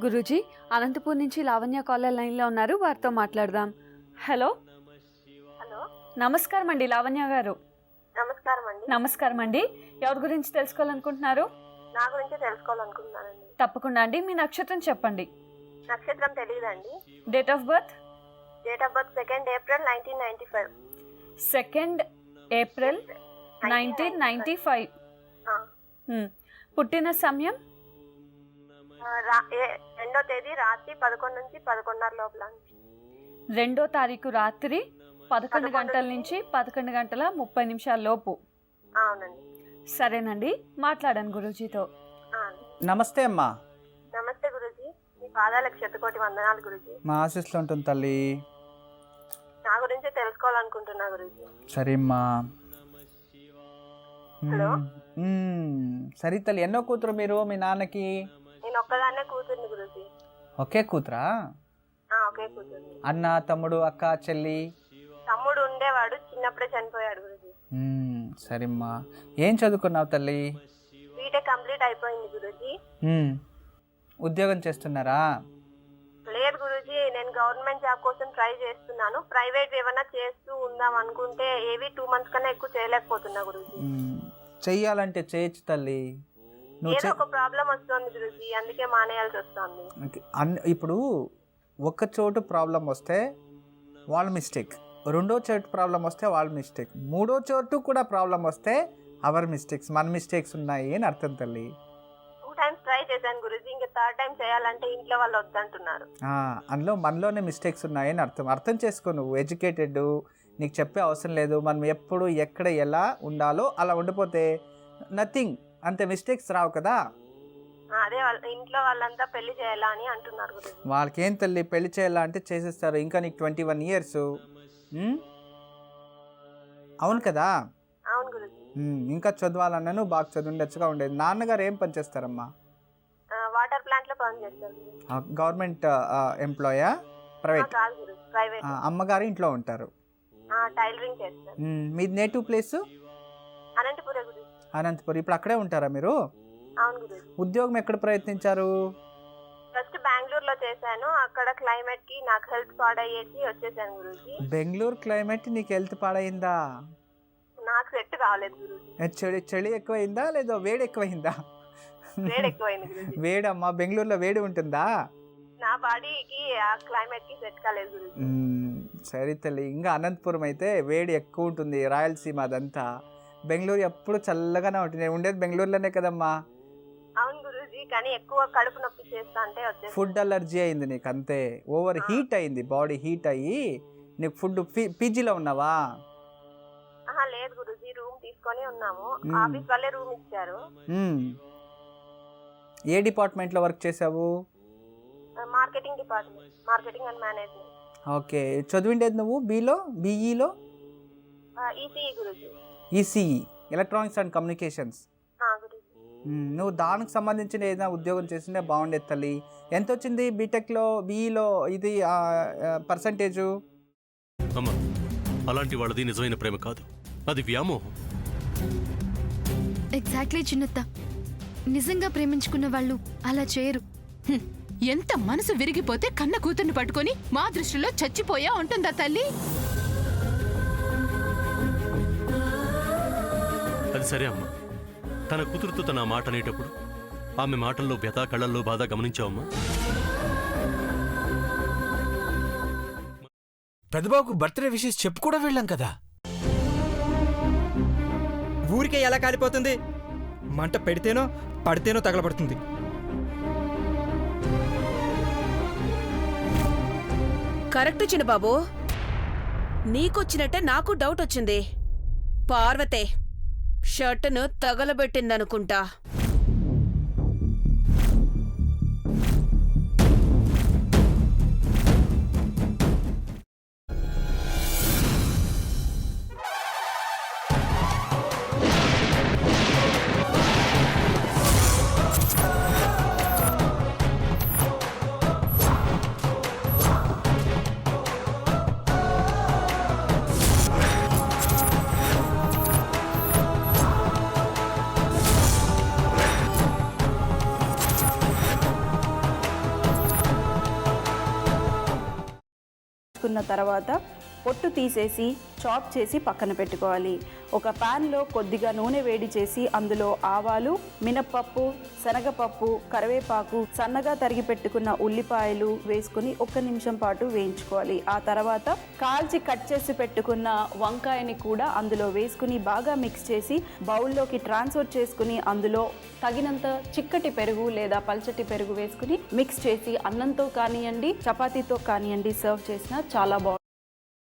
గురూజీ, అనంతపూర్ నుంచి లావణ్య కాలర్ లైన్లో ఉన్నారు, వారితో మాట్లాడదాం. హలో. హలో, నమస్కారం అండి లావణ్య గారు. నమస్కారం అండి. నమస్కారం అండి. ఎవరి గురించి తెలుసుకోవాలనుకుంటున్నారు? నా గురించి తెలుసుకోవాలనుకుంటున్నానండి. తప్పకుండా అండి. మీ నక్షత్రం చెప్పండి. నక్షత్రం తెలియదండి. Date of birth? Date of birth 2nd April 1995. 2nd April 1995. పుట్టిన సమయం? 2వ తేదీ రాత్రి 11 నుంచి 11:30 లోపల. 2వ తారీఖు రాత్రి 11 గంటల నుంచి 11 గంటల 30 నిమిషాల లోపు. అవునండి. సరేనండి, మాట్లాడాను గురూజీతో. నమస్తే అమ్మా. నమస్తే గురూజీ, మీ పాదాలకు శతకోటి వందనాలు గురూజీ. మా ఆశీస్సులో ఉంటుంది తల్లి. నా గురించి తెలుసుకోవాలనుకుంటున్నా గురూజీ. సరే అమ్మా. హలో. సరే తల్లి, ఎన్నో కూతురు మీరు మీ నాన్నకి? నేను ఒక్కదాన్నే కూతుర్ని గురూజీ. ఒకే కూతురా? ఒకే కూతుర్ని. అన్న, తమ్ముడు, అక్క, చెల్లి? తమ్ముడు ఉండేవాడు, చిన్నప్పుడే చనిపోయాడు గురూజీ. సరేమ్మా. ఏం చదువుకున్నావు తల్లి? బీటెక్ కంప్లీట్ అయిపోయింది గురూజీ. ఉద్యోగం చేస్తున్నారా? లేదు గురూజీ, నేను గవర్నమెంట్ జాబ్ కోసం ట్రై చేస్తున్నాను. ప్రైవేట్ ఏమైనా చేస్తూ ఉందాం అనుకుంటే ఏవి 2 months కన్నా ఎక్కువ చేయలేకపోతున్నా గురూజీ. చెయ్యాలంటే చేయొచ్చు తల్లి. ఏదో ఒక ప్రాబ్లం వస్తుంది గురూజీ, అందుకే మానేయాల్సి వస్తుంది. ఇప్పుడు ఒక చోటు ప్రాబ్లం వస్తే వాళ్ళ మిస్టేక్, రెండో చోటు ప్రాబ్లం వస్తే వాళ్ళ మిస్టేక్, మూడో చోటు కూడా ప్రాబ్లం వస్తే అవర్ మిస్టేక్స్, మన మిస్టేక్స్ ఉన్నాయి అని అర్థం తల్లి. 2 times ట్రై చేశాను గురూజీ, ఇంకా 3rd time చేయాలంటే ఇంట్లో వాళ్ళు వద్దంటున్నారు. అందులో మనలోనే మిస్టేక్స్ ఉన్నాయని అర్థం చేసుకో. నువ్వు ఎడ్యుకేటెడ్, నీకు చెప్పే అవసరం లేదు. మనం ఎప్పుడు ఎక్కడ ఎలా ఉండాలో అలా ఉండిపోతే నథింగ్, అంతే, మిస్టేక్స్ రావు కదా. అదే ఇంట్లో వాళ్ళంతా పెళ్లి చేయాలా అని అంటున్నారు గురూజీ. వాళ్ళకేం తల్లి, పెళ్లి చేయాలా అంటే చేసేస్తారు. ఇంకా నీకు 21 years. అవును కదా? అవును గురూజీ. ఇంకా చదవాలన్నా నువ్వు బాగా చదువుండొచ్చుగా ఉండేది. నాన్నగారు ఏం పని చేస్తారమ్మా? వాటర్ ప్లాంట్ లో పని చేస్తారు. గవర్నమెంట్ ఎంప్లాయా? ప్రైవేట్? ప్రైవేట్. అమ్మగారు ఇంట్లో ఉంటారు, టైలరింగ్ చేస్తారు. మీది నేటివ్ ప్లేస్? అనంతపురం గురూజీ. అనంతపురం. ఇప్పుడు అక్కడే ఉంటారా మీరు? అవును గురూజీ. ఉద్యోగం ఎక్కడ ప్రయత్నించారు? ఫస్ట్ బెంగళూరులో చేశాను, అక్కడ క్లైమేట్ కి నాకు హెల్త్ పాడయ్యేసి వచ్చేసాను గురూజీ. బెంగళూరు క్లైమేట్ నీకు హెల్త్ పాడైందా? నాకు సెట్ కావలేదు గురూజీ. చలి ఎక్కువైందా లేదా వేడి ఎక్కువైందా? వేడి ఎక్కువైంది గురూజీ. వేడమ్మా, బెంగళూరులో వేడి ఉంటుందా? నా బాడీకి ఆ క్లైమేట్ కి సెట్ కాలేదు గురూజీ. సరే తల్లి, ఇంకా అనంతపురం అయితే వేడి ఎక్కువ ఉంటుంది, రాయలసీమ అదంతా. బెంగళూరు ఎప్పుడు చల్లగానే ఉంటుంది. నేను ఉండేది బెంగళూరులోనే కదమ్మా. అవును గురూజీ, కానీ ఎక్కువ కడుపు నొప్పి చేస్తా అంటే వచ్చేసి ఫుడ్ అలర్జీ అయింది నీకు, అంతే. ఓవర్ హీట్ అయింది, బాడీ హీట్ అయ్యి నీకు ఫుడ్. పీజీలో ఉన్నావా? లేదు గురూజీ, రూమ్ తీసుకొని ఉన్నాము. ఆఫీస్ వాళ్ళే రూమ్ ఇచ్చారు. ఏ డిపార్ట్మెంట్లో వర్క్ చేసావు? Marketing department, marketing and management. Okay. చదివిండేది నువ్వు బీఈలో? ఈసీఈ గురూజీ. ECE, electronics and communications. నువ్వు దానికి సంబంధించిన ఏదైనా ఉద్యోగం చేస్తుంటే బాగుండేది తల్లి. ఎంత వచ్చింది బీటెక్లో, బీఈలో ఇది పర్సంటేజు? అమ్మా, అలాంటి వాళ్ళది నిజమైన ప్రేమ కాదు, అది వ్యామోహం. ఎగ్జాక్ట్లీ చిన్నత్త, నిజంగా ప్రేమించుకున్న వాళ్ళు అలా చేయరు. ఎంత మనసు విరిగిపోతే కన్న కూతుర్ని పట్టుకొని మా దృష్టిలో చచ్చిపోయా ఉంటుందా తల్లి? అది సరే అమ్మా, తన కూతురుతో తన మాట అనేటప్పుడు ఆమె మాటల్లో వ్యథ, కళ్ళల్లో బాధ గమనించావమ్మా? పెద్దబాబుకు బర్త్డే విషెస్ చెప్పు కూడా వెళ్ళాం కదా. ఊరికే ఎలా కాలిపోతుంది? మంట పెడితేనో పడితేనో తగలబడుతుంది. కరెక్ట్ చిన్నబాబు, నీకొచ్చినట్టే నాకు డౌట్ వచ్చింది. పార్వతే షర్టును తగలబెట్టిందనుకుంటా. కాల్చుకున్న తర్వాత పొట్టు తీసేసి చాప్ చేసి పక్కన పెట్టుకోవాలి. ఒక ప్యాన్లో కొద్దిగా నూనె వేడి చేసి అందులో ఆవాలు, మినప్పప్పు, శనగపప్పు, కరివేపాకు, సన్నగా తరిగి పెట్టుకున్న ఉల్లిపాయలు వేసుకుని 1 నిమిషం పాటు వేయించుకోవాలి. ఆ తర్వాత కాల్చి కట్ చేసి పెట్టుకున్న వంకాయని కూడా అందులో వేసుకుని బాగా మిక్స్ చేసి బౌల్లోకి ట్రాన్స్ఫర్ చేసుకుని అందులో తగినంత చిక్కటి పెరుగు లేదా పల్చటి పెరుగు వేసుకుని మిక్స్ చేసి అన్నంతో కానివ్వండి, చపాతీతో కానివ్వండి సర్వ్ చేసినా చాలా బాగుంటుంది.